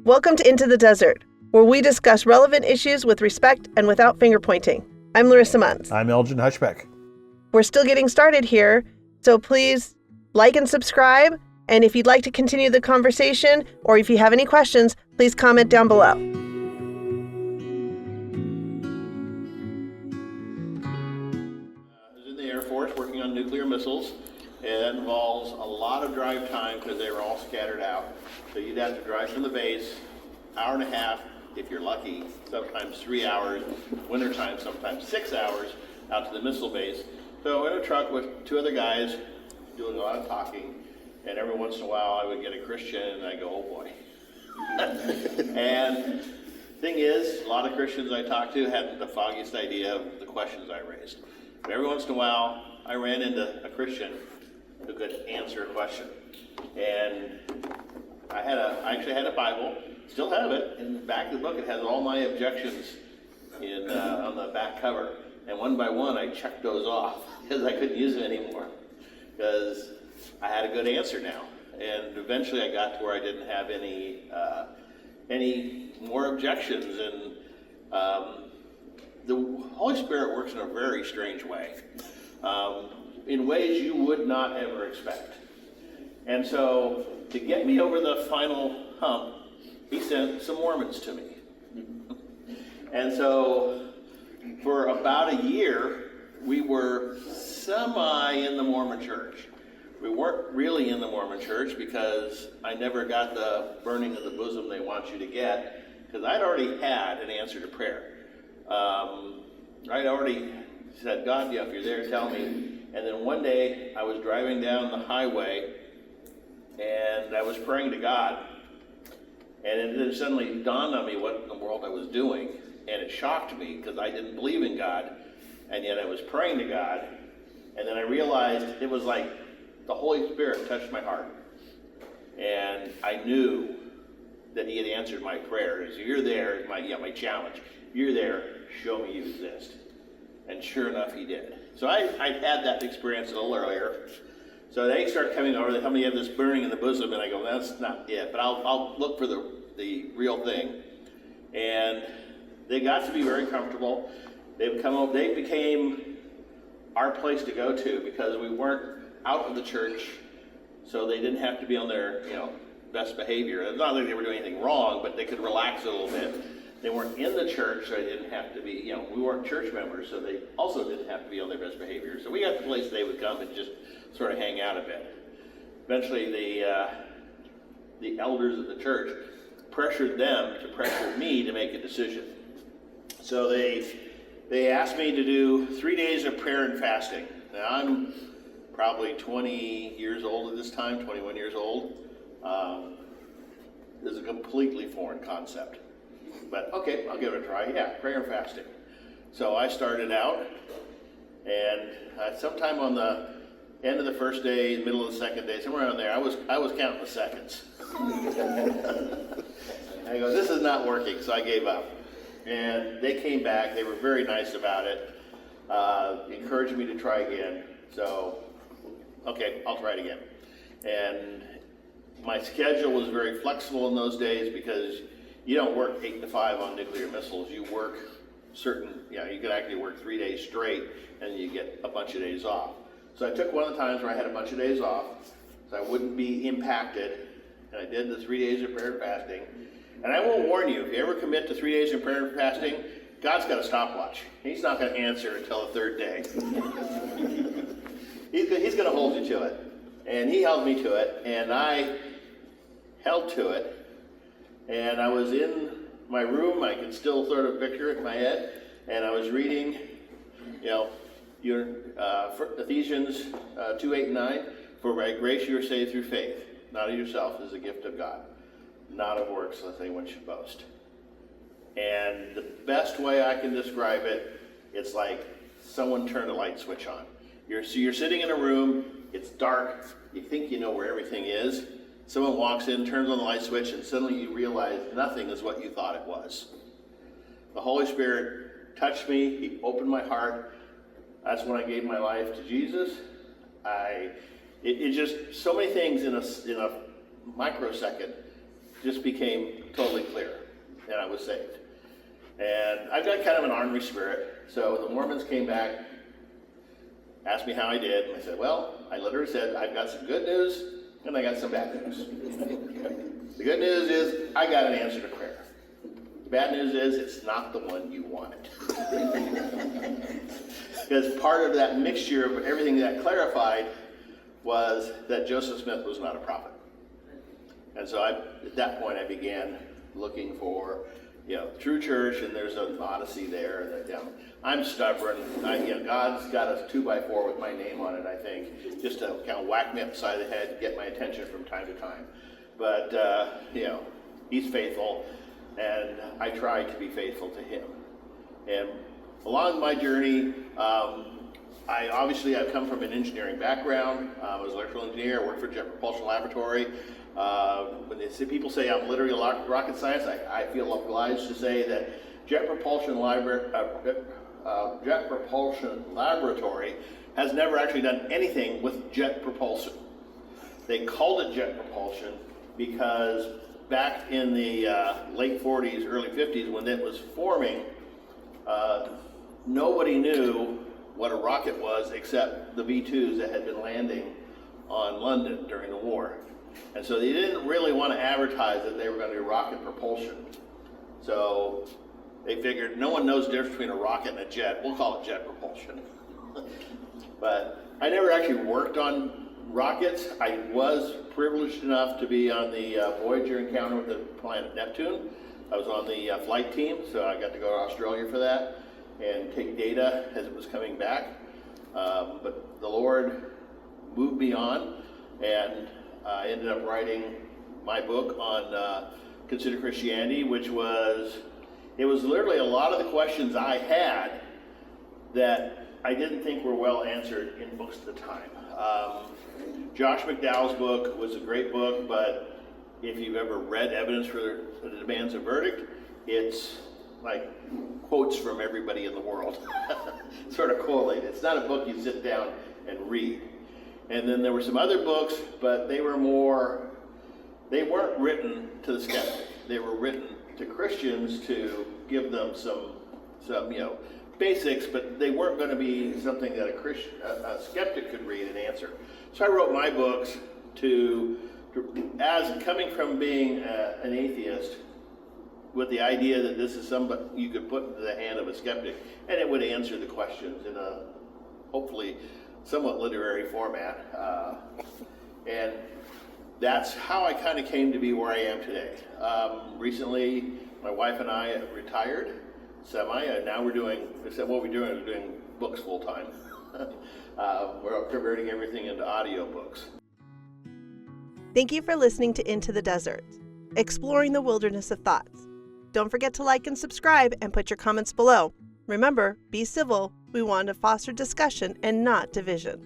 Welcome to Into the Desert, where we discuss relevant issues with respect and without finger-pointing. I'm Larissa Munns. I'm Elgin Hushbeck. We're still getting started here, so please like and subscribe. And if you'd like to continue the conversation, or if you have any questions, please comment down below. I was in the Air Force working on nuclear missiles. It involves a lot of drive time because they were all scattered out. So you'd have to drive from the base, hour and a half, if you're lucky, sometimes 3 hours, wintertime, sometimes 6 hours, out to the missile base. So in a truck with two other guys doing a lot of talking, and every once in a while I would get a Christian and I go, oh boy. And thing is, a lot of Christians I talked to hadn't the foggiest idea of the questions I raised. But every once in a while I ran into a Christian who could answer a question. And I actually had a Bible, still have it. In the back of the book it has all my objections on the back cover. And one by one I checked those off because I couldn't use them anymore. Because I had a good answer now. And eventually I got to where I didn't have any more objections. And the Holy Spirit works in a very strange way. In ways you would not ever expect. And so, to get me over the final hump, he sent some Mormons to me. And so, for about a year, we were semi in the Mormon church. We weren't really in the Mormon church because I never got the burning of the bosom they want you to get, because I'd already had an answer to prayer. I'd already said, God, yeah, if you're there, tell me. And then one day I was driving down the highway and I was praying to God, and it then suddenly dawned on me what in the world I was doing, and it shocked me because I didn't believe in God, and yet I was praying to God. And then I realized it was like the Holy Spirit touched my heart, and I knew that he had answered my prayer. If you're there, my challenge, you're there, show me you exist. And sure enough, he did. So I had that experience a little earlier. So they start coming over, they tell me you have this burning in the bosom, and I go, that's not it, but I'll look for the real thing. And they got to be very comfortable. They became our place to go to because we weren't out of the church, so they didn't have to be on their best behavior. It's not like they were doing anything wrong, but they could relax a little bit. They weren't in the church, so they didn't have to be, we weren't church members, so they also didn't have to be on their best behavior. So we got the place they would come and just sort of hang out a bit. Eventually, the elders of the church pressured them to pressure me to make a decision. So they asked me to do 3 days of prayer and fasting. Now, I'm probably 20 years old at this time, 21 years old. This is a completely foreign concept. But okay, I'll give it a try. Yeah, prayer and fasting. So I started out, and sometime on the end of the first day, middle of the second day, somewhere around there, I was counting the seconds. I go, this is not working, so I gave up. And they came back. They were very nice about it, encouraged me to try again. So, okay, I'll try it again. And my schedule was very flexible in those days because you don't work 8 to 5 on nuclear missiles. You work you could actually work 3 days straight and you get a bunch of days off. So I took one of the times where I had a bunch of days off so I wouldn't be impacted, and I did the 3 days of prayer and fasting. And I will warn you, if you ever commit to 3 days of prayer and fasting, God's got a stopwatch. He's not going to answer until the third day. He's going to hold you to it. And he held me to it, and I held to it. And I was in my room, I can still sort of picture it in my head, and I was reading, Ephesians 2:8-9, for by grace you are saved through faith, not of yourself, is a gift of God, not of works, lest anyone should boast. And the best way I can describe it, it's like someone turned a light switch on. You're sitting in a room, it's dark, you think you know where everything is. Someone walks in, turns on the light switch, and suddenly you realize nothing is what you thought it was. The Holy Spirit touched me, he opened my heart. That's when I gave my life to Jesus. It just, so many things in a microsecond just became totally clear, and I was saved. And I've got kind of an ornery spirit, so the Mormons came back, asked me how I did, and I said, well, I literally said, I've got some good news, and I got some bad news. The good news is, I got an answer to prayer. The bad news is, it's not the one you wanted. Because part of that mixture of everything that clarified was that Joseph Smith was not a prophet. And so at that point I began looking for, true church, and there's an odyssey there. And I'm stubborn. God's got a 2x4 with my name on it, I think, just to kind of whack me upside the head, get my attention from time to time. But, he's faithful, and I try to be faithful to him. And along my journey, I've come from an engineering background. I was an electrical engineer. I worked for Jet Propulsion Laboratory. When people say I'm literally a rocket science, I feel obliged to say that Jet Propulsion Laboratory has never actually done anything with jet propulsion. They called it jet propulsion because back in the late 40s, early 50s, when it was forming, nobody knew what a rocket was except the V-2s that had been landing on London during the war. And so they didn't really want to advertise that they were going to do rocket propulsion. So they figured no one knows the difference between a rocket and a jet. We'll call it jet propulsion. But I never actually worked on rockets. I was privileged enough to be on the Voyager encounter with the planet Neptune. I was on the flight team, so I got to go to Australia for that and take data as it was coming back. But the Lord moved me on, and I ended up writing my book on Consider Christianity, which was literally a lot of the questions I had that I didn't think were well answered in books at the time. Josh McDowell's book was a great book, but if you've ever read Evidence for the Demands of Verdict, it's like quotes from everybody in the world, sort of collated. It's not a book you sit down and read. And then there were some other books, but they weren't written to the skeptic. They were written to Christians to give them some basics, but they weren't going to be something that a skeptic could read and answer. So I wrote my books as coming from being an atheist, with the idea that this is somebody you could put into the hand of a skeptic, and it would answer the questions in a hopefully somewhat literary format. And that's how I kind of came to be where I am today. Recently, my wife and I retired, and now we're doing books full time. We're converting everything into audiobooks. Thank you for listening to Into the Desert, exploring the wilderness of thoughts. Don't forget to like and subscribe and put your comments below. Remember, be civil. We want to foster discussion and not division.